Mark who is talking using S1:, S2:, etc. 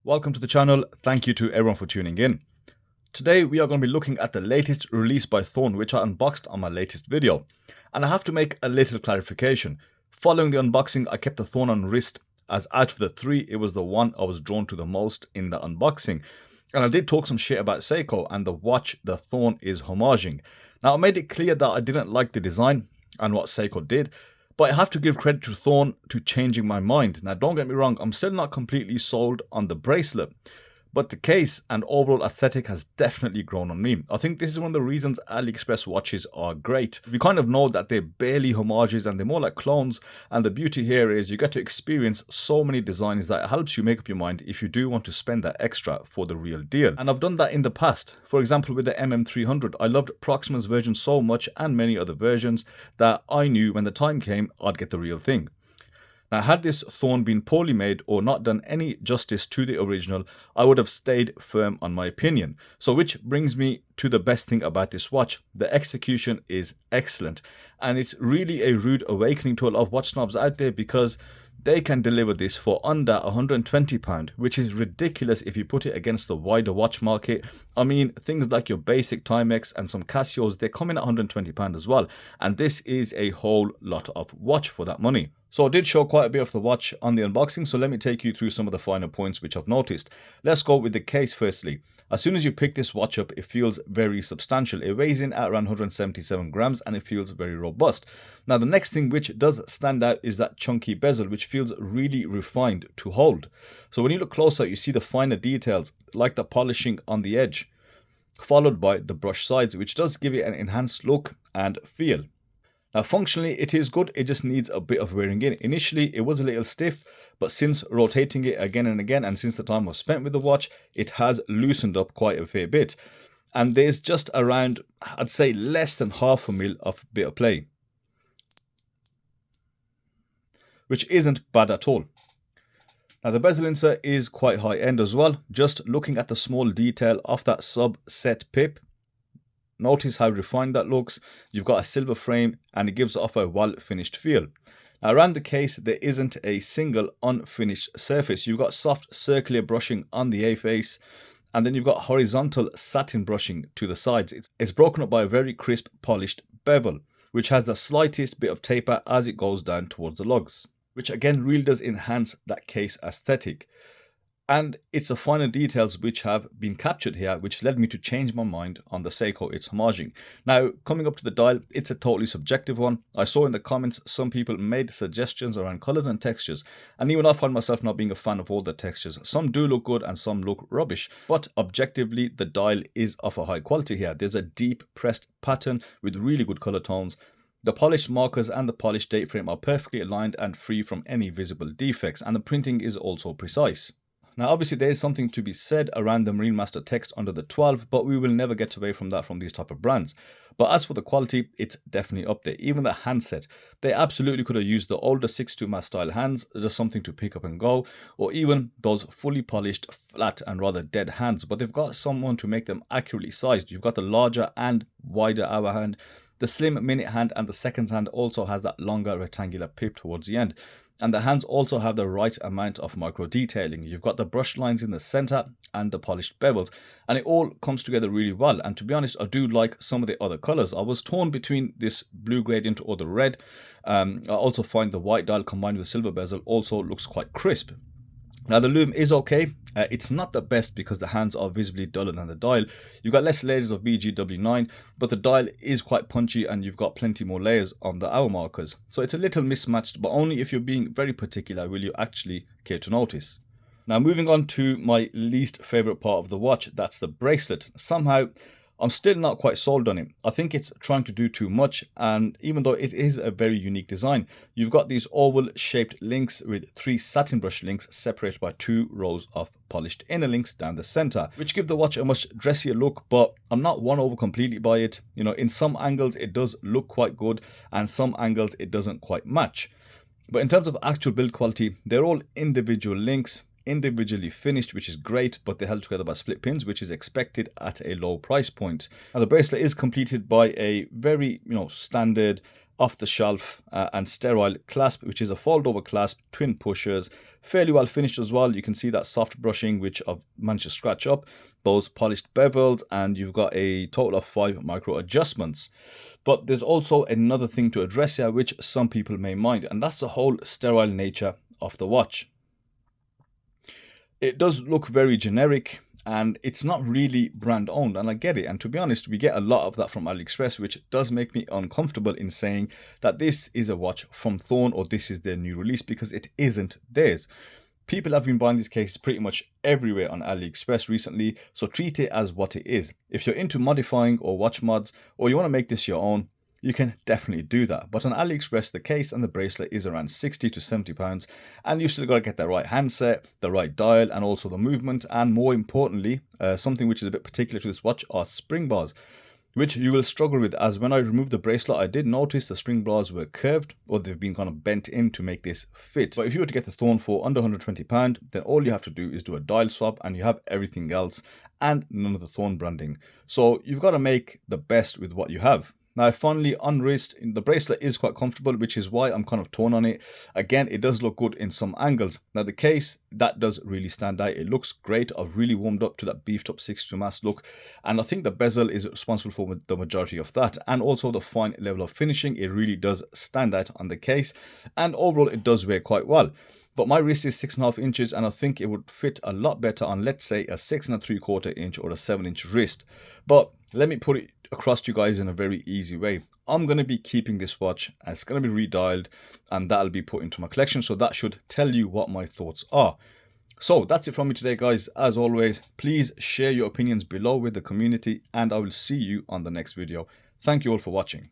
S1: Welcome to the channel. Thank you to everyone for tuning in. Today we are going to be looking at the latest release by Thorn, which I unboxed on my latest video. And I have to make a little clarification. Following the unboxing, I kept the Thorn on wrist, as out of the three, it was the one I was drawn to the most in the unboxing. And I did talk some shit about Seiko and the watch the Thorn is homaging. Now I made it clear that I didn't like the design and what Seiko did, but I have to give credit to Thorn to changing my mind. Now don't get me wrong, I'm still not completely sold on the bracelet, but the case and overall aesthetic has definitely grown on me. I think this is one of the reasons AliExpress watches are great. We kind of know that they're barely homages and they're more like clones, and the beauty here is you get to experience so many designs that it helps you make up your mind if you do want to spend that extra for the real deal. And I've done that in the past. For example, with the MM300, I loved Proxima's version so much and many other versions that I knew when the time came I'd get the real thing. Now, had this Thorn been poorly made or not done any justice to the original, I would have stayed firm on my opinion. So which brings me to the best thing about this watch. The execution is excellent, and it's really a rude awakening to a lot of watch snobs out there because they can deliver this for under £120, which is ridiculous if you put it against the wider watch market. I mean, things like your basic Timex and some Casios, they're coming at £120 as well. And this is a whole lot of watch for that money. So I did show quite a bit of the watch on the unboxing, so let me take you through some of the finer points which I've noticed. Let's go with the case firstly. As soon as you pick this watch up, it feels very substantial. It weighs in at around 177 grams and it feels very robust. Now the next thing which does stand out is that chunky bezel, which feels really refined to hold. So when you look closer, you see the finer details like the polishing on the edge, followed by the brush sides, which does give it an enhanced look and feel. Now functionally it is good, it just needs a bit of wearing in. Initially it was a little stiff, but since rotating it again and again and since the time I've spent with the watch, it has loosened up quite a fair bit. And there's just around, I'd say less than half a mil of bit of play, which isn't bad at all. Now the bezel insert is quite high end as well. Just looking at the small detail of that subset pip, notice how refined that looks. You've got a silver frame and it gives off a well finished feel. Now around the case there isn't a single unfinished surface. You've got soft circular brushing on the A face, and then you've got horizontal satin brushing to the sides. It's broken up by a very crisp polished bevel, which has the slightest bit of taper as it goes down towards the lugs, which again really does enhance that case aesthetic. And it's the finer details which have been captured here which led me to change my mind on the Seiko it's homaging. Now coming up to the dial, it's a totally subjective one. I saw in the comments some people made suggestions around colors and textures, and even I find myself not being a fan of all the textures. Some do look good and some look rubbish, but objectively the dial is of a high quality here. There's a deep pressed pattern with really good color tones. The polished markers and the polished date frame are perfectly aligned and free from any visible defects, and the printing is also precise. Now obviously there is something to be said around the Marine Master text under the 12, but we will never get away from that from these type of brands. But as for the quality, it's definitely up there. Even the handset, they absolutely could have used the older 6-2 mass style hands, just something to pick up and go, or even those fully polished, flat and rather dead hands, but they've got someone to make them accurately sized. You've got the larger and wider hour hand. The slim minute hand and the seconds hand also has that longer rectangular pip towards the end. And the hands also have the right amount of micro detailing. You've got the brush lines in the center and the polished bevels, and it all comes together really well. And to be honest, I do like some of the other colors. I was torn between this blue gradient or the red. I also find the white dial combined with silver bezel also looks quite crisp. Now the lume is okay. It's not the best because the hands are visibly duller than the dial. You've got less layers of BGW9, but the dial is quite punchy and you've got plenty more layers on the hour markers. So it's a little mismatched, but only if you're being very particular will you actually care to notice. Now moving on to my least favorite part of the watch, that's the bracelet. Somehow I'm still not quite sold on it. I think it's trying to do too much, and even though it is a very unique design, you've got these oval shaped links with 3 satin brush links separated by 2 rows of polished inner links down the center, which give the watch a much dressier look, but I'm not won over completely by it. You know, in some angles it does look quite good and some angles it doesn't quite match. But in terms of actual build quality, they're all individual links, individually finished, which is great, but they're held together by split pins, which is expected at a low price point. Now the bracelet is completed by a very standard off the shelf and sterile clasp, which is a fold over clasp, twin pushers, fairly well finished as well. You can see that soft brushing which I've managed to scratch up, those polished bevels, and you've got a total of 5 micro adjustments. But there's also another thing to address here which some people may mind, and that's the whole sterile nature of the watch. It does look very generic and it's not really brand owned, and I get it, and to be honest we get a lot of that from AliExpress, which does make me uncomfortable in saying that this is a watch from Thorn or this is their new release, because it isn't theirs. People have been buying these cases pretty much everywhere on AliExpress recently, so treat it as what it is. If you're into modifying or watch mods, or you want to make this your own, you can definitely do that. But on AliExpress, the case and the bracelet is around £60 to £70, and you still got to get the right handset, the right dial, and also the movement, and more importantly, something which is a bit particular to this watch are spring bars, which you will struggle with, as when I removed the bracelet I did notice the spring bars were curved, or they've been kind of bent in to make this fit. But if you were to get the Thorn for under £120, then all you have to do is do a dial swap and you have everything else and none of the Thorn branding. So you've got to make the best with what you have. Now, finally, on wrist, the bracelet is quite comfortable, which is why I'm kind of torn on it. Again, it does look good in some angles. Now, the case, that does really stand out. It looks great. I've really warmed up to that beefed up 6-2 mass look. And I think the bezel is responsible for the majority of that. And also the fine level of finishing, it really does stand out on the case. And overall, it does wear quite well. But my wrist is 6.5 inches, and I think it would fit a lot better on, let's say, a 6.75 inch or a 7-inch wrist. But let me put it across to you guys in a very easy way. I'm going to be keeping this watch, and it's going to be redialed, and that'll be put into my collection. So that should tell you what my thoughts are. So that's it from me today, guys. As always, please share your opinions below with the community, and I will see you on the next video. Thank you all for watching.